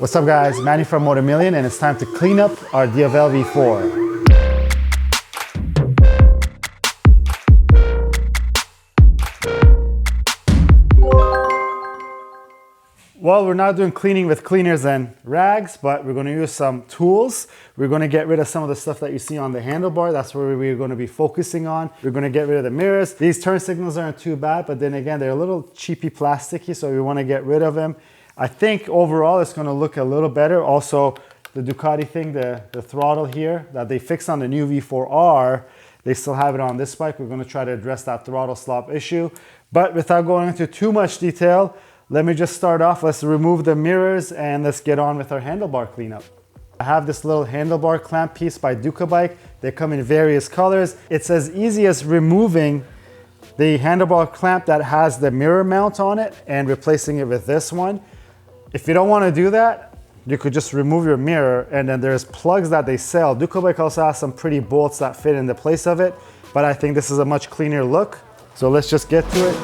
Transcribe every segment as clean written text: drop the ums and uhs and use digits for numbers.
What's up guys, Manny from Motomillion, and it's time to clean up our Diavel V4. Well, we're not doing cleaning with cleaners and rags, but we're going to use some tools. We're going to get rid of some of the stuff that you see on the handlebar. That's where we're going to be focusing on. We're going to get rid of the mirrors. These turn signals aren't too bad, but then again, they're a little cheapy plasticky, so we want to get rid of them. I think overall it's going to look a little better. Also, the Ducati thing, the throttle here that they fixed on the new V4R, they still have it on this bike. We're going to try to address that throttle slop issue. But without going into too much detail, let me just start off. Let's remove the mirrors and let's get on with our handlebar cleanup. I have this little handlebar clamp piece by Ducabike. They come in various colors. It's as easy as removing the handlebar clamp that has the mirror mount on it and replacing it with this one. If you don't want to do that, you could just remove your mirror, and then there's plugs that they sell. Ducabike also has some pretty bolts that fit in the place of it, but I think this is a much cleaner look. So let's just get to it.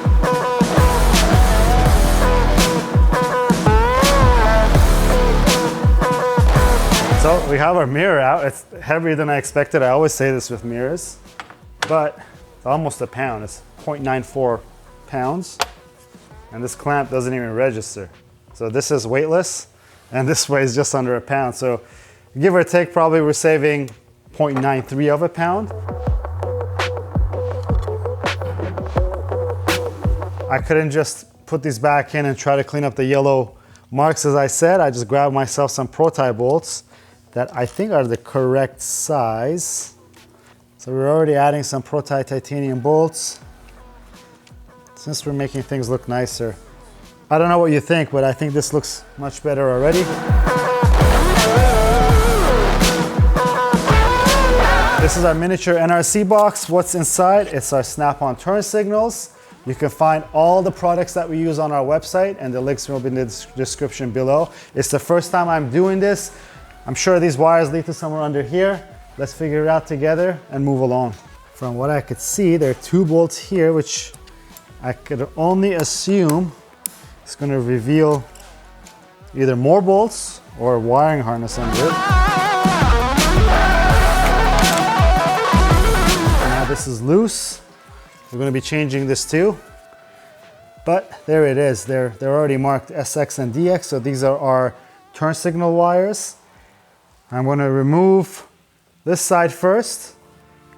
So we have our mirror out. It's heavier than I expected. I always say this with mirrors, but it's almost a pound. It's 0.94 pounds, and this clamp doesn't even register. So this is weightless, and this weighs just under a pound. So give or take, probably we're saving 0.93 of a pound. I couldn't just put these back in and try to clean up the yellow marks as I said. I just grabbed myself some Pro-Tie bolts that I think are the correct size. So we're already adding some Pro-Tie titanium bolts since we're making things look nicer. I don't know what you think, but I think this looks much better already. This is our miniature NRC box. What's inside? It's our snap-on turn signals. You can find all the products that we use on our website, and the links will be in the description below. It's the first time I'm doing this. I'm sure these wires lead to somewhere under here. Let's figure it out together and move along. From what I could see, there are two bolts here, which I could only assume it's going to reveal either more bolts or a wiring harness under it. Now this is loose. We're going to be changing this too. But there it is. They're already marked SX and DX, so these are our turn signal wires. I'm going to remove this side first,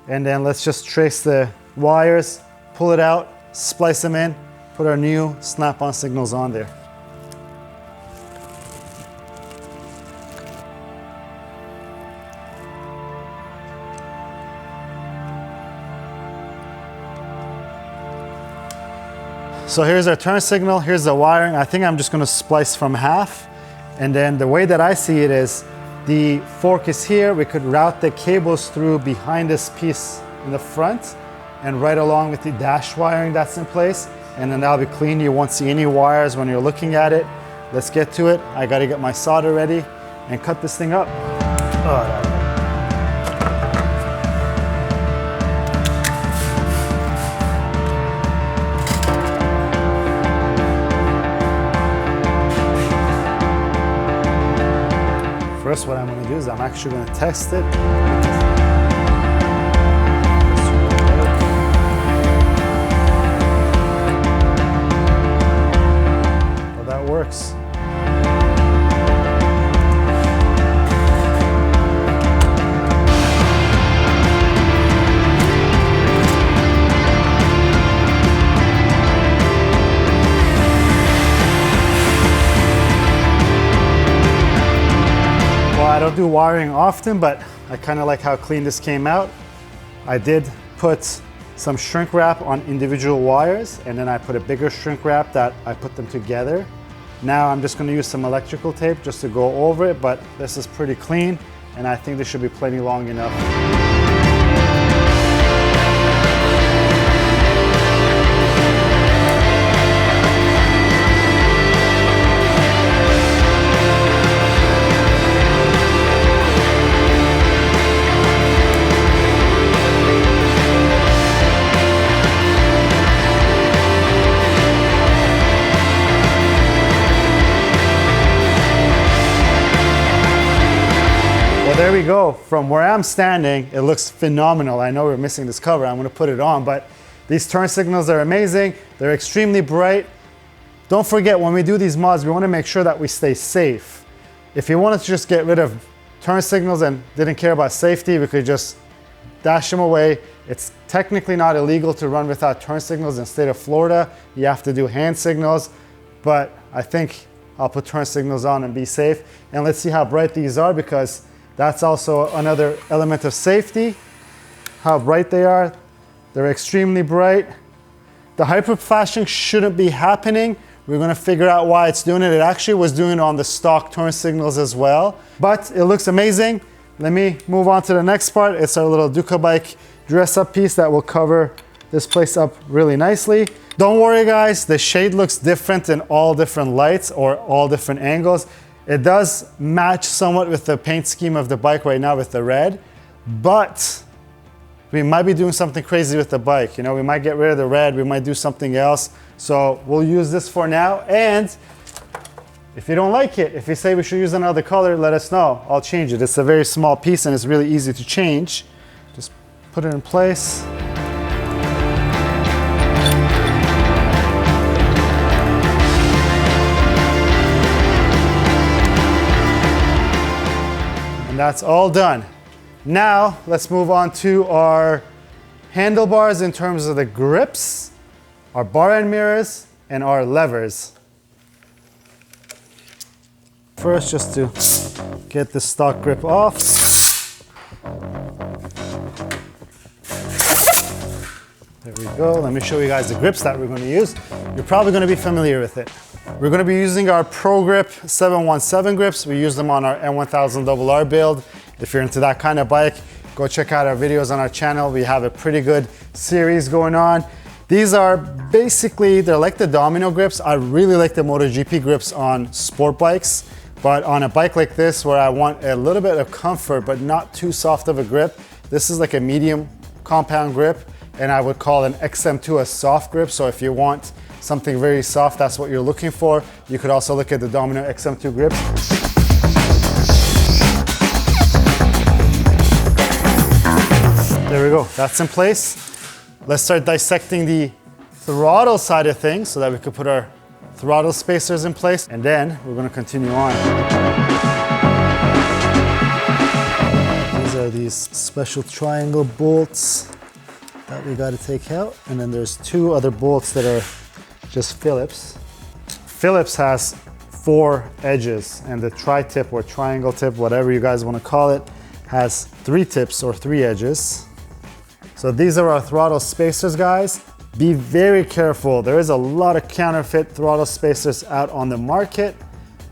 and then let's just trace the wires, pull it out, splice them in, put our new snap-on signals on there. So here's our turn signal, here's the wiring. I think I'm just going to splice from half, and then the way that I see it is the fork is here. We could route the cables through behind this piece in the front and right along with the dash wiring that's in place. And then that'll be clean. You won't see any wires when you're looking at it. Let's get to it. I gotta get my solder ready and cut this thing up. First, what I'm gonna do is I'm actually gonna test it. Works. Well, I don't do wiring often, but I kind of like how clean this came out. I did put some shrink wrap on individual wires, and then I put a bigger shrink wrap that I put them together. Now I'm just going to use some electrical tape just to go over it, but this is pretty clean, and I think this should be plenty long enough. there we go. From where I'm standing, it looks phenomenal. I know we're missing this cover. I'm gonna put it on, but these turn signals are amazing. They're extremely bright. Don't forget, when we do these mods, we wanna make sure that we stay safe. If you wanted to just get rid of turn signals and didn't care about safety, we could just dash them away. It's technically not illegal to run without turn signals in the state of Florida. You have to do hand signals, but I think I'll put turn signals on and be safe. And let's see how bright these are, because that's also another element of safety. How bright they are. They're extremely bright. The hyper flashing shouldn't be happening. We're gonna figure out why it's doing it. It actually was doing it on the stock turn signals as well, but it looks amazing. Let me move on to the next part. It's our little Ducabike dress up piece that will cover this place up really nicely. Don't worry guys, the shade looks different in all different lights or all different angles. It does match somewhat with the paint scheme of the bike right now with the red, but we might be doing something crazy with the bike. You know, we might get rid of the red, we might do something else. So we'll use this for now. And if you don't like it, if you say we should use another color, let us know. I'll change it. It's a very small piece and it's really easy to change. Just put it in place. And that's all done. Now, let's move on to our handlebars in terms of the grips, our bar end mirrors, and our levers. First, just to get the stock grip off. There we go. Let me show you guys the grips that we're going to use. You're probably going to be familiar with it. We're going to be using our ProGrip 717 grips. We use them on our M1000RR build. If you're into that kind of bike, go check out our videos on our channel. We have a pretty good series going on. These are basically, they're like the domino grips. I really like the MotoGP grips on sport bikes, but on a bike like this where I want a little bit of comfort but not too soft of a grip, this is like a medium compound grip, and I would call an XM2 a soft grip. So if you want something very soft, that's what you're looking for. You could also look at the Domino XM2 grips. There we go, that's in place. Let's start dissecting the throttle side of things so that we could put our throttle spacers in place, and then we're going to continue on. These are these special triangle bolts that we got to take out, and then there's two other bolts that are just Phillips. Phillips has 4 edges, and the tri-tip or triangle tip, whatever you guys want to call it, has 3 tips or 3 edges. So these are our throttle spacers, guys. Be very careful. There is a lot of counterfeit throttle spacers out on the market.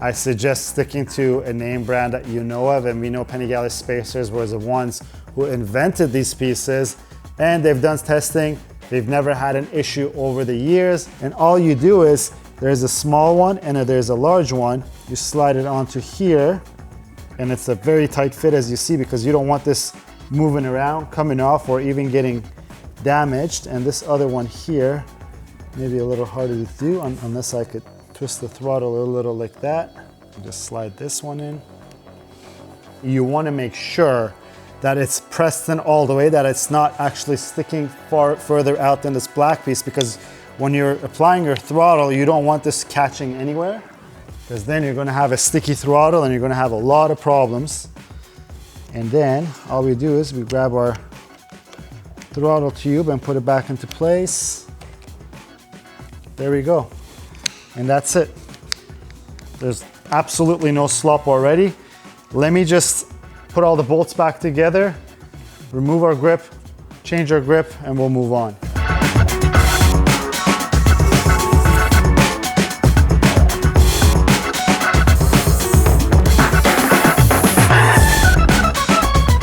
I suggest sticking to a name brand that you know of, and we know Panigale Spacers was the ones who invented these pieces, and they've done testing. They've never had an issue over the years, and all you do is, there's a small one and there's a large one. You slide it onto here, and it's a very tight fit, as you see, because you don't want this moving around, coming off, or even getting damaged. And this other one here, maybe a little harder to do, unless I could twist the throttle a little like that. Just slide this one in. You want to make sure that it's pressed in all the way, that it's not actually sticking further out than this black piece, because when you're applying your throttle, you don't want this catching anywhere, because then you're going to have a sticky throttle and you're going to have a lot of problems. And then all we do is we grab our throttle tube and put it back into place. There we go. And that's it. There's absolutely no slop already. Let me just put all the bolts back together, remove our grip, change our grip, and we'll move on.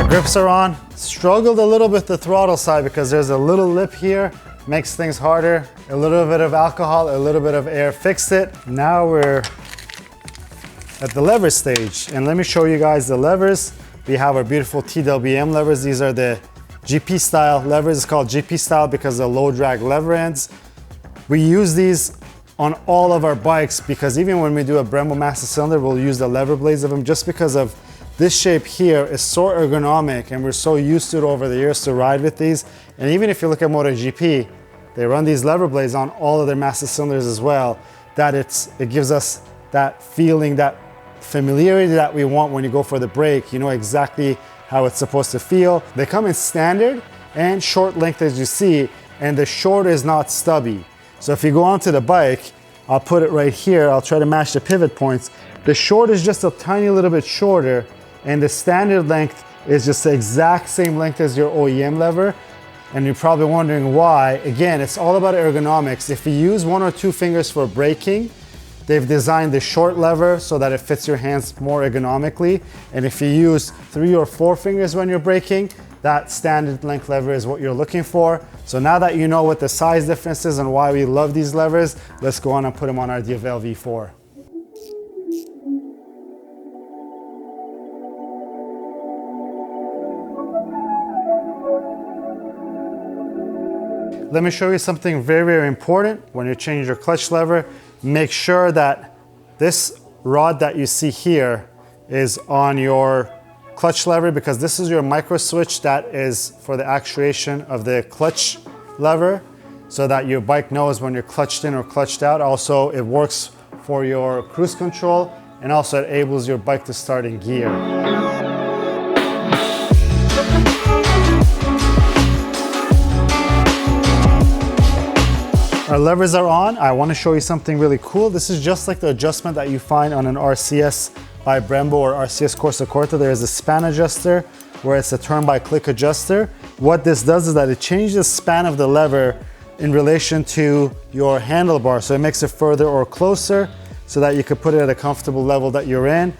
Grips are on. Struggled a little bit the throttle side because there's a little lip here, makes things harder. A little bit of alcohol, a little bit of air fixed it. Now we're at the lever stage, and let me show you guys the levers. We have our beautiful TWM levers. These are the GP style levers. It's called GP style because of the low drag lever ends. We use these on all of our bikes because even when we do a Brembo master cylinder, we'll use the lever blades of them just because of This shape here is so ergonomic, and we're so used to it over the years to ride with these. And even if you look at MotoGP, they run these lever blades on all of their master cylinders as well, that it gives us that feeling, that familiarity that we want when you go for the brake. You know exactly how it's supposed to feel. They come in standard and short length, as you see, and the short is not stubby. So if you go onto the bike, I'll put it right here, I'll try to match the pivot points. The short is just a tiny little bit shorter, and the standard length is just the exact same length as your OEM lever. And you're probably wondering why. Again, it's all about ergonomics. If you use 1 or 2 fingers for braking, they've designed the short lever so that it fits your hands more ergonomically. And if you use 3 or 4 fingers when you're braking, that standard length lever is what you're looking for. So now that you know what the size difference is and why we love these levers, let's go on and put them on our Diavel V4. Let me show you something very, very important. When you change your clutch lever, make sure that this rod that you see here is on your clutch lever, because this is your micro switch that is for the actuation of the clutch lever, so that your bike knows when you're clutched in or clutched out. Also, it works for your cruise control, and also it enables your bike to start in gear. Our levers are on. I want to show you something really cool. This is just like the adjustment that you find on an RCS by Brembo or RCS Corsa Corta. There is a span adjuster where it's a turn by click adjuster. What this does is that it changes the span of the lever in relation to your handlebar. So it makes it further or closer so that you could put it at a comfortable level that you're in.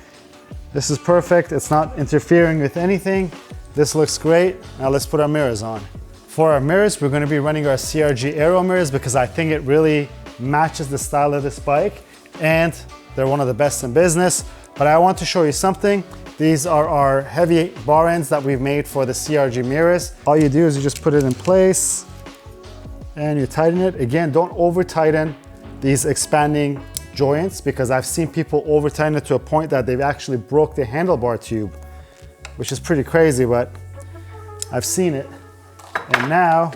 This is perfect. It's not interfering with anything. This looks great. Now let's put our mirrors on. For our mirrors, we're going to be running our CRG Aero mirrors because I think it really matches the style of this bike, and they're one of the best in business. But I want to show you something. These are our heavy bar ends that we've made for the CRG mirrors. All you do is you just put it in place and you tighten it. Again, don't over tighten these expanding joints, because I've seen people over tighten it to a point that they've actually broke the handlebar tube, which is pretty crazy, but I've seen it. And now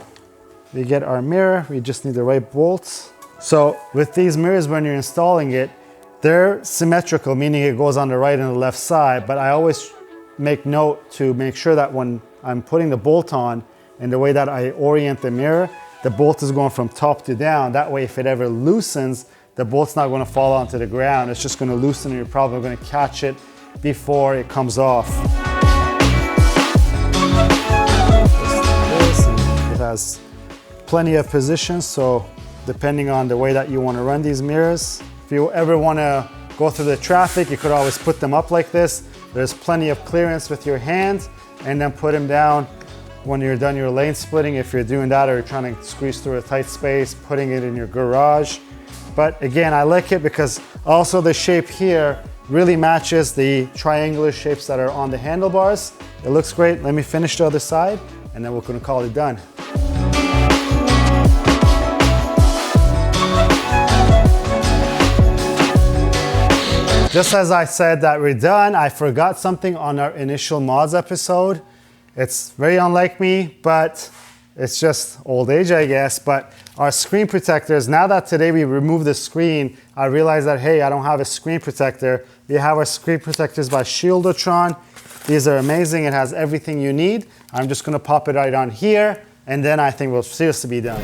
we get our mirror, we just need the right bolts. So with these mirrors, when you're installing it, they're symmetrical, meaning it goes on the right and the left side, but I always make note to make sure that when I'm putting the bolt on, and the way that I orient the mirror, the bolt is going from top to down. That way, if it ever loosens, the bolt's not going to fall onto the ground. It's just going to loosen, and you're probably going to catch it before it comes off. It has plenty of positions, so depending on the way that you want to run these mirrors. If you ever want to go through the traffic, you could always put them up like this. There's plenty of clearance with your hand, and then put them down when you're done your lane splitting. If you're doing that, or you're trying to squeeze through a tight space, putting it in your garage. But again, I like it because also the shape here really matches the triangular shapes that are on the handlebars. It looks great. Let me finish the other side, and then we're going to call it done. Just as I said that we're done, I forgot something on our initial mods episode. It's very unlike me, but it's just old age, I guess. But our screen protectors, now that today we removed the screen, I realized that, hey, I don't have a screen protector. We have our screen protectors by Tron. These are amazing. It has everything you need. I'm just gonna pop it right on here, and then I think we'll seriously be done.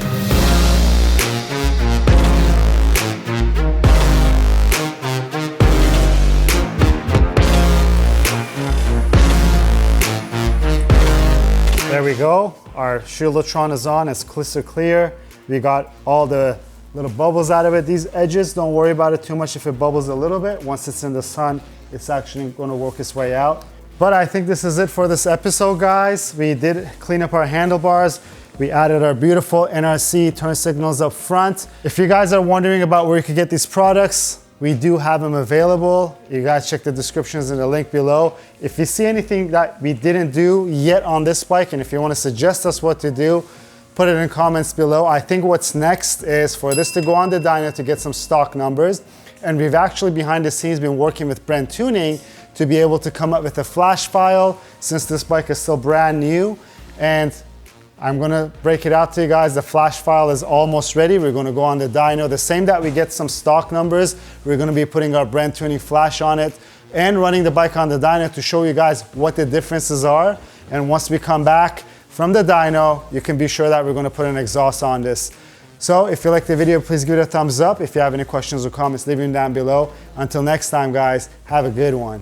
There we go. Our Tron is on. It's crystal clear. We got all the little bubbles out of it. These edges, don't worry about it too much if it bubbles a little bit. Once it's in the sun, it's actually going to work its way out. But I think this is it for this episode, guys. We did clean up our handlebars. We added our beautiful NRC turn signals up front. If you guys are wondering about where you can get these products, we do have them available. You guys check the descriptions in the link below. If you see anything that we didn't do yet on this bike, and if you want to suggest us what to do, put it in comments below. I think what's next is for this to go on the dyno to get some stock numbers. And we've actually behind the scenes been working with Brent Tuning to be able to come up with a flash file since this bike is still brand new. And I'm gonna break it out to you guys. The flash file is almost ready. We're gonna go on the dyno. The same that we get some stock numbers, we're gonna be putting our Brand Tuning flash on it and running the bike on the dyno to show you guys what the differences are. And once we come back from the dyno, you can be sure that we're gonna put an exhaust on this. So if you like the video, please give it a thumbs up. If you have any questions or comments, leave them down below. Until next time, guys, have a good one.